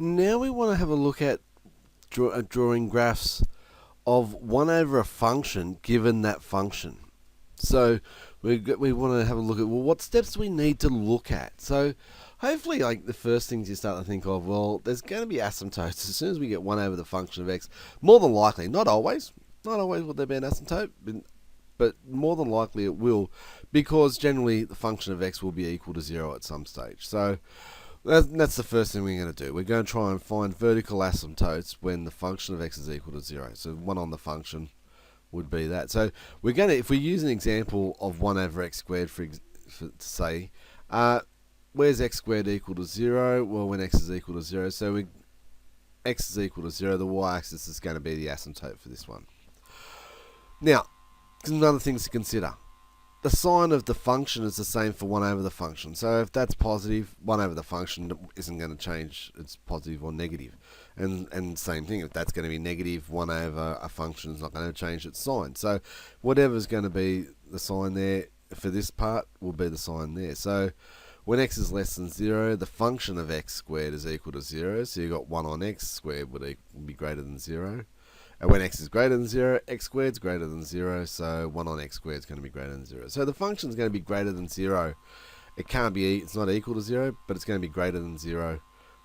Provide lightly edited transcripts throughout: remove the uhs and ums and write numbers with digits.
Now we want to have a look at drawing graphs of 1 over a function given that function. So we want to have a look at, well, what steps do we need to look at? So hopefully, like, the first things you start to think of, well, there's going to be asymptotes as soon as we get 1 over the function of x. More than likely, not always will there be an asymptote, but more than likely it will, because generally the function of x will be equal to 0 at some stage. So that's the first thing we're going to do. We're going to try and find vertical asymptotes when the function of x is equal to 0. So 1 on the function would be that. So we're going to, if we use an example of 1 over x squared for say, where's x squared equal to 0? Well, when x is equal to 0, so x is equal to 0, the y-axis is going to be the asymptote for this one. Now, some other things to consider. The sign of the function is the same for 1 over the function. So if that's positive, 1 over the function isn't going to change. It's positive or negative. And same thing, if that's going to be negative, 1 over a function is not going to change its sign. So whatever's going to be the sign there for this part will be the sign there. So when x is less than 0, the function of x squared is equal to 0. So you've got 1 on x squared would be greater than 0. And when x is greater than 0, x squared is greater than 0, so 1 on x squared is going to be greater than 0. So the function is going to be greater than 0. It can't be, it's not equal to 0, but it's going to be greater than 0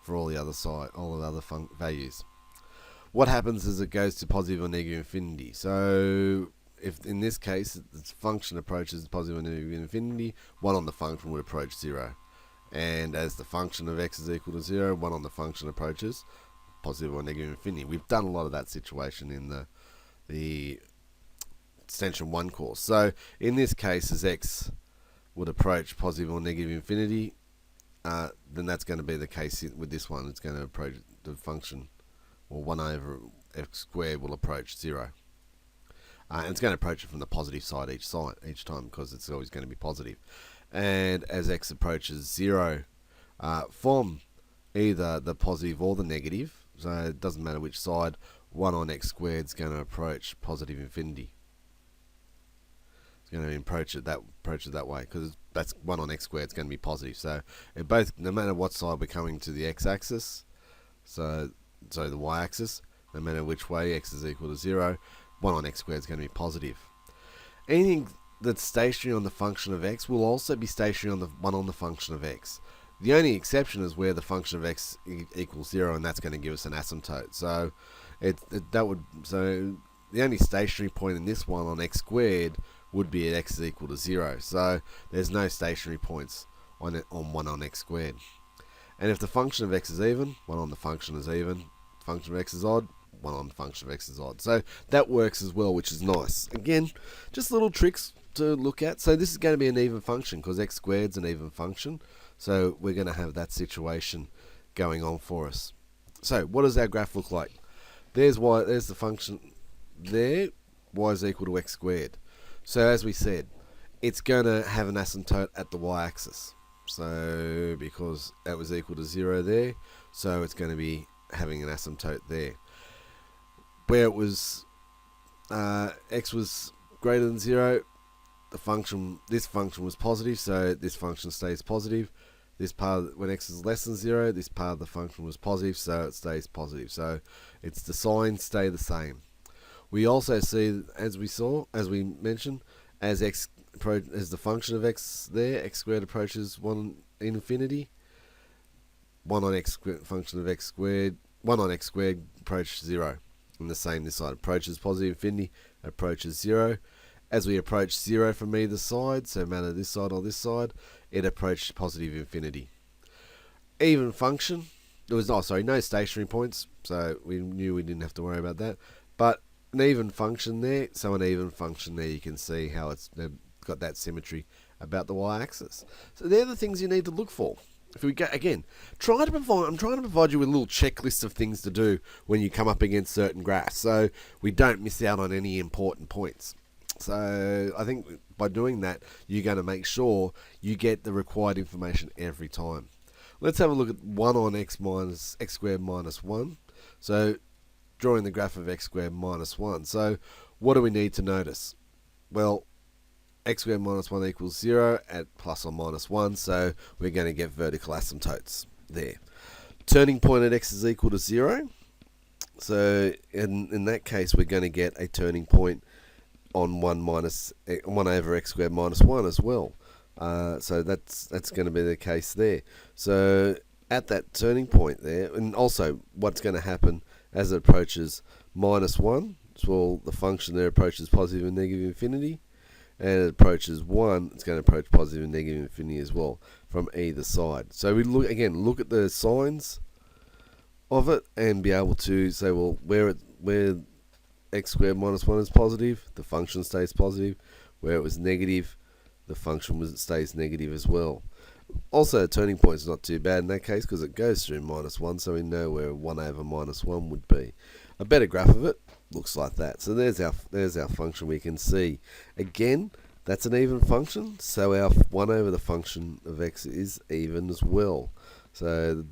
for all the other values. What happens is it goes to positive or negative infinity. So if in this case the function approaches positive or negative infinity, 1 on the function would approach 0. And as the function of x is equal to 0, 1 on the function approaches positive or negative infinity. We've done a lot of that situation in the extension 1 course. So in this case, as x would approach positive or negative infinity, then that's going to be the case with this one. It's going to approach the function, or 1 over x squared will approach 0. And it's going to approach it from the positive side each time, because it's always going to be positive. And as x approaches 0, from either the positive or the negative, so it doesn't matter which side, 1 on x squared is going to approach positive infinity. It's going to approach it that way, because that's 1 on x squared is going to be positive. So it both, no matter what side we're coming to the x-axis, so the y-axis, no matter which way x is equal to 0, 1 on x squared is going to be positive. Anything that's stationary on the function of x will also be stationary on the 1 on the function of x. The only exception is where the function of x equals 0, and that's going to give us an asymptote. So so the only stationary point in this one on x squared would be at x is equal to 0. So there's no stationary points on 1 on x squared. And if the function of x is even, 1 on the function is even. Function of x is odd, 1 on the function of x is odd. So that works as well, which is nice. Again, just little tricks to look at. So this is going to be an even function, because x squared is an even function. So we're going to have that situation going on for us. So what does our graph look like? There's the function there, y is equal to x squared. So as we said, it's going to have an asymptote at the y-axis. So because that was equal to 0 there, so it's going to be having an asymptote there. Where it was x was greater than 0, this function was positive, so this function stays positive. This part, when x is less than 0, this part of the function was positive, so it stays positive. So it's the signs stay the same. We also see, as we mentioned, as the function of x there, x squared approaches 1 infinity. 1 on x function of x squared, 1 on x squared approaches 0. And the same this side, approaches positive infinity, approaches 0. As we approach 0 from either side, so no matter this side or this side, it approached positive infinity. Even function, there was no stationary points, so we knew we didn't have to worry about that. But an even function there, so an even function there, you can see how they've got that symmetry about the y-axis. So they're the things you need to look for. If we go again, I'm trying to provide you with a little checklist of things to do when you come up against certain graphs, so we don't miss out on any important points. So I think by doing that, you're going to make sure you get the required information every time. Let's have a look at 1 on x squared minus 1. So drawing the graph of x squared minus 1. So what do we need to notice? Well, x squared minus 1 equals 0 at plus or minus 1, so we're going to get vertical asymptotes there. turning point at x is equal to 0. So in that case, we're going to get a turning point on 1 over x squared minus 1 as well. So that's going to be the case there. So at that turning point there, and also what's going to happen as it approaches minus 1, well, the function there approaches positive and negative infinity, and it approaches 1, it's going to approach positive and negative infinity as well from either side. So we look at the signs of it and be able to say, well, where x squared minus 1 is positive, the function stays positive. Where it was negative, the function stays negative as well. Also, a turning point is not too bad in that case because it goes through minus 1, so we know where 1 over minus 1 would be. A better graph of it looks like that. So there's our function. We can see, again, that's an even function, so our 1 over the function of x is even as well. So the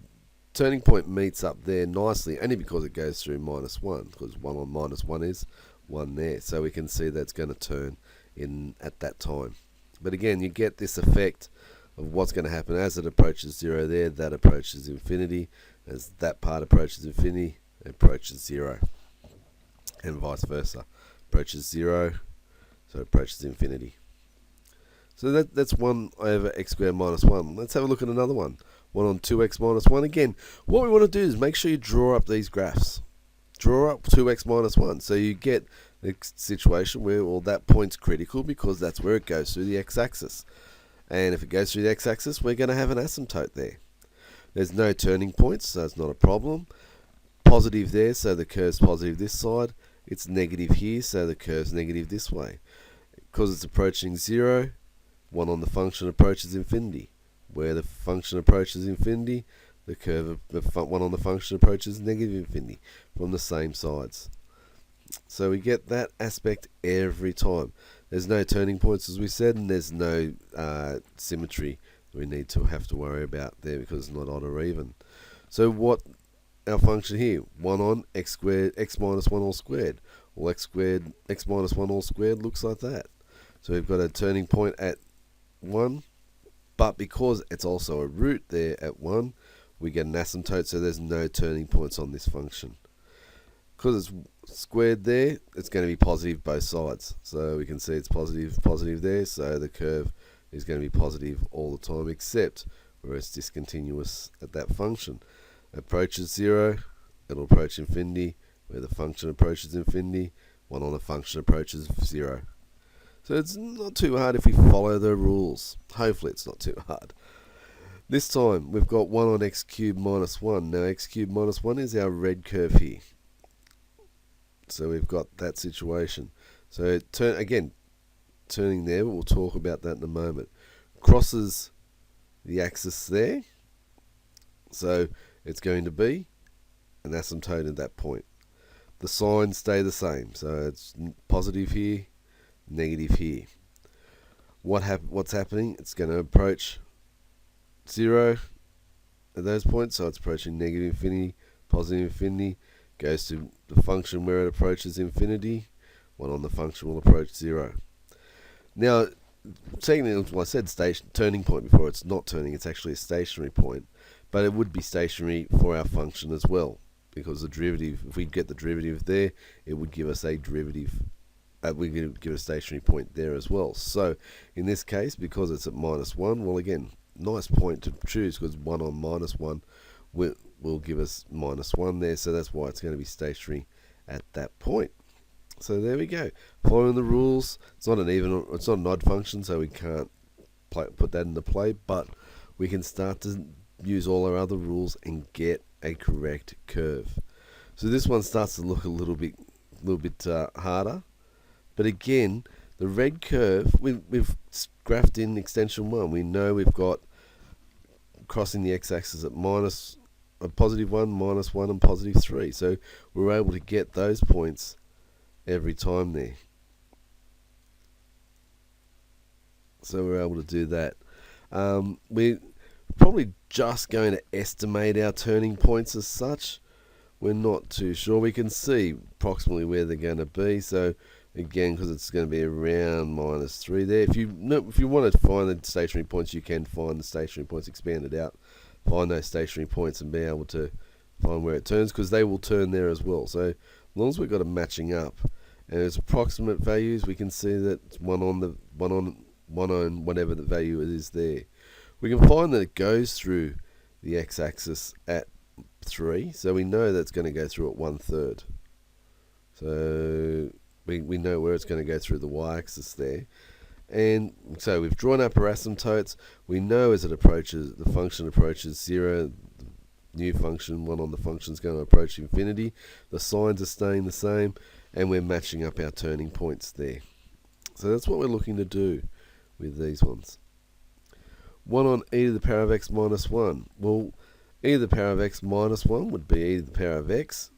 turning point meets up there nicely, only because it goes through minus 1, because 1 on minus 1 is 1 there. So we can see that's going to turn in at that time. But again, you get this effect of what's going to happen as it approaches 0 there, that approaches infinity. As that part approaches infinity, it approaches 0. And vice versa. Approaches 0, so it approaches infinity. So that's 1 over x squared minus 1. Let's have a look at another one. 1 on 2x minus 1. Again, what we want to do is make sure you draw up these graphs. Draw up 2x minus 1. So you get the situation where, well, that point's critical because that's where it goes through the x-axis. And if it goes through the x-axis, we're going to have an asymptote there. There's no turning points, so it's not a problem. Positive there, so the curve's positive this side. It's negative here, so the curve's negative this way. Because it's approaching 0, 1 on the function approaches infinity. Where the function approaches infinity, the curve of 1 on the function approaches negative infinity from the same sides. So we get that aspect every time. There's no turning points, as we said, and there's no symmetry we need to have to worry about there because it's not odd or even. So what our function here, 1 on x squared, x minus 1 all squared, or x squared, x minus 1 all squared looks like that. So we've got a turning point at 1, but because it's also a root there at 1, we get an asymptote, so there's no turning points on this function. Because it's squared there, it's going to be positive both sides. So we can see it's positive there, so the curve is going to be positive all the time, except where it's discontinuous at that function. Approaches 0, it'll approach infinity. Where the function approaches infinity, 1 on the function approaches 0. So it's not too hard if we follow the rules. Hopefully it's not too hard. This time we've got 1 on x cubed minus 1. Now x cubed minus 1 is our red curve here. So we've got that situation. So turning there, but we'll talk about that in a moment. Crosses the axis there. So it's going to be an asymptote at that point. The signs stay the same. So it's positive here, negative here. What's happening? It's going to approach 0 at those points. So it's approaching negative infinity, positive infinity. Goes to the function where it approaches infinity. 1 on the function will approach 0. Now, technically, I said turning point before. It's not turning. It's actually a stationary point. But it would be stationary for our function as well. Because the derivative, if we get the derivative there, it would give us a derivative. We could give a stationary point there as well. So, in this case, because it's at minus 1, well, again, nice point to choose because 1 on minus 1 will give us minus 1 there. So that's why it's going to be stationary at that point. So there we go. Following the rules. It's not an odd function, so we can't put that into play. But we can start to use all our other rules and get a correct curve. So this one starts to look a little bit harder. But again, the red curve, we've graphed in extension 1. We know we've got crossing the x-axis at minus a positive 1, minus 1, and positive 3. So we're able to get those points every time there. So we're able to do that. We're probably just going to estimate our turning points as such. We're not too sure. We can see approximately where they're going to be. So again, because it's going to be around minus 3 there. If you want to find the stationary points, you can find the stationary points expanded out find those stationary points and be able to find where it turns, because they will turn there as well. So as long as we've got them matching up and it's approximate values, we can see that it's one on whatever the value is there. We can find that it goes through the x-axis at 3, so we know that's going to go through at 1/3. So we know where it's going to go through the y-axis there. And so we've drawn up our asymptotes. We know as it approaches, the function approaches 0, the new function, 1 on the function is going to approach infinity. The signs are staying the same, and we're matching up our turning points there. So that's what we're looking to do with these ones. 1 on e to the power of x minus 1. Well, e to the power of x minus 1 would be e to the power of x,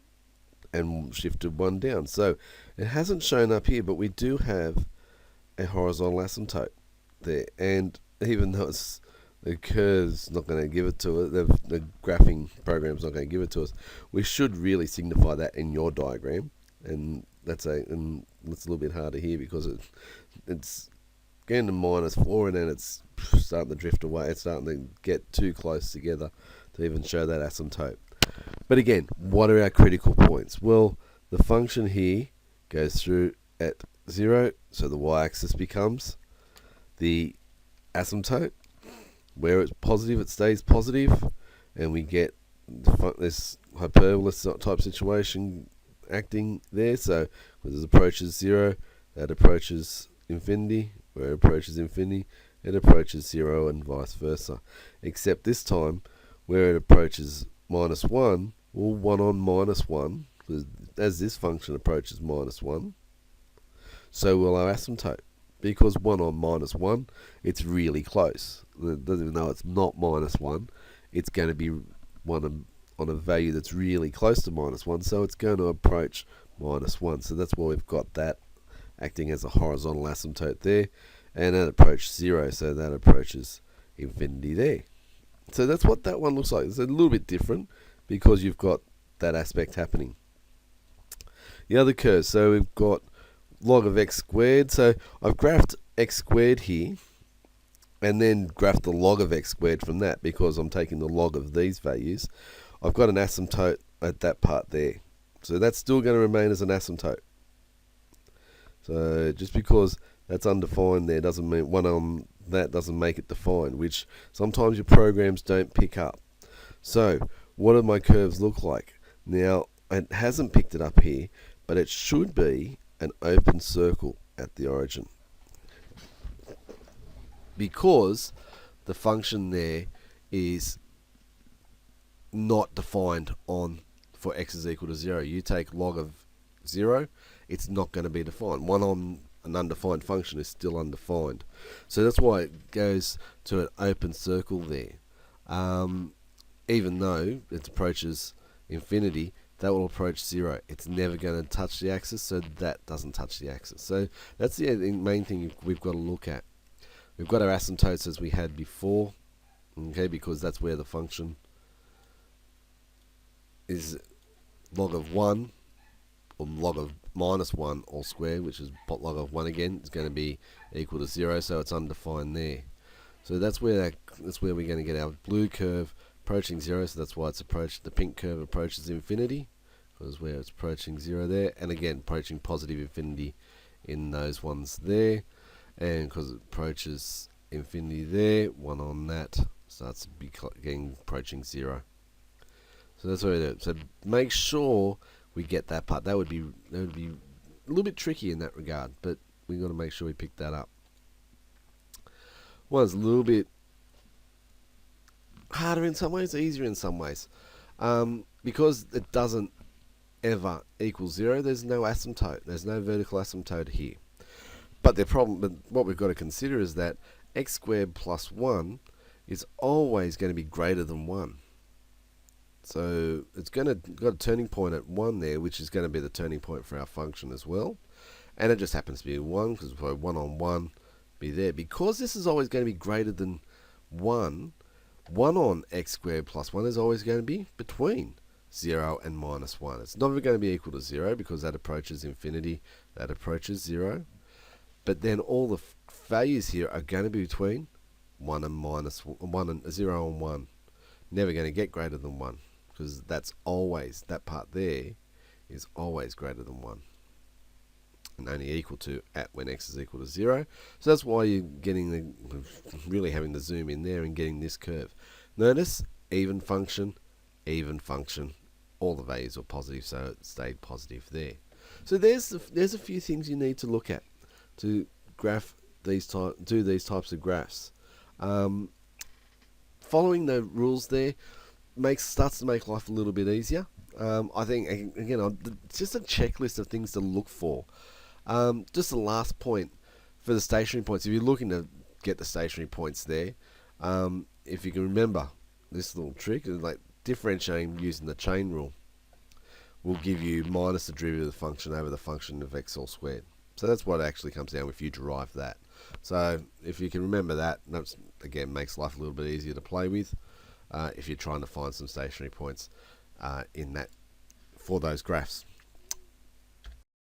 and shifted 1 down. So it hasn't shown up here, but we do have a horizontal asymptote there. And even though the curve's not going to give it to us, the graphing program's not going to give it to us, we should really signify that in your diagram. And that's a little bit harder here because it's getting to -4 and then it's starting to drift away. It's starting to get too close together to even show that asymptote. But again, what are our critical points? Well, the function here goes through at 0, so the y-axis becomes the asymptote. Where it's positive, it stays positive, and we get this hyperbolus type situation acting there. So when it approaches 0, that approaches infinity. Where it approaches infinity, it approaches 0, and vice versa. Except this time, where it approaches -1, well, 1 on -1, as this function approaches -1, so will our asymptote. Because 1 on -1, it's really close. Even though it's not -1, it's going to be 1 on a value that's really close to -1, so it's going to approach -1. So that's why we've got that acting as a horizontal asymptote there, and that approaches 0, so that approaches infinity there. So that's what that one looks like. It's a little bit different because you've got that aspect happening. The other curve, so we've got log of x squared. So I've graphed x squared here, and then graphed the log of x squared from that because I'm taking the log of these values. I've got an asymptote at that part there. So that's still going to remain as an asymptote. So just because that's undefined there doesn't mean one on that doesn't make it defined, which sometimes your programs don't pick up. So what do my curves look like? Now, it hasn't picked it up here, but it should be an open circle at the origin, because the function there is not defined on for x is equal to 0. You take log of 0, it's not going to be defined. 1 on an undefined function is still undefined. So that's why it goes to an open circle there. Even though it approaches infinity, that will approach 0. It's never going to touch the axis, so that doesn't touch the axis. So that's the main thing we've got to look at. We've got our asymptotes as we had before, okay, because that's where the function is log of 1 or log of -1 all squared, which is log of 1 again, is going to be equal to 0, so it's undefined there. So that's where we're going to get our blue curve approaching 0, so that's why it's approached. The pink curve approaches infinity, because where it's approaching 0 there, and again approaching positive infinity in those ones there, and because it approaches infinity there, 1 on that starts again approaching 0. So that's what we do. So make sure we get that part. That would be a little bit tricky in that regard, but we've got to make sure we pick that up. One's a little bit harder in some ways, easier in some ways, because it doesn't ever equal 0. There's no asymptote. There's no vertical asymptote here. But what we've got to consider is that x squared plus 1 is always going to be greater than 1. So it's got a turning point at 1 there, which is going to be the turning point for our function as well. And it just happens to be 1, because 1 on 1 be there. Because this is always going to be greater than 1, 1 on x squared plus 1 is always going to be between 0 and -1. It's never going to be equal to 0, because that approaches infinity, that approaches 0. But then all the values here are going to be between 1 and 0 and 1. never going to get greater than 1, because that's always, that part there is always greater than 1 and only equal to at when x is equal to 0. So that's why you're getting the, really having to zoom in there and getting this curve. Notice even function, all the values were positive, so it stayed positive there. So there's a few things you need to look at to do these types of graphs. Following the rules there starts to make life a little bit easier. I think, again, just a checklist of things to look for. Just the last point for the stationary points. If you're looking to get the stationary points there, if you can remember this little trick, like differentiating using the chain rule will give you minus the derivative of the function over the function of x all squared. So that's what it actually comes down if you derive that. So if you can remember that, again, makes life a little bit easier to play with if you're trying to find some stationary points in that for those graphs.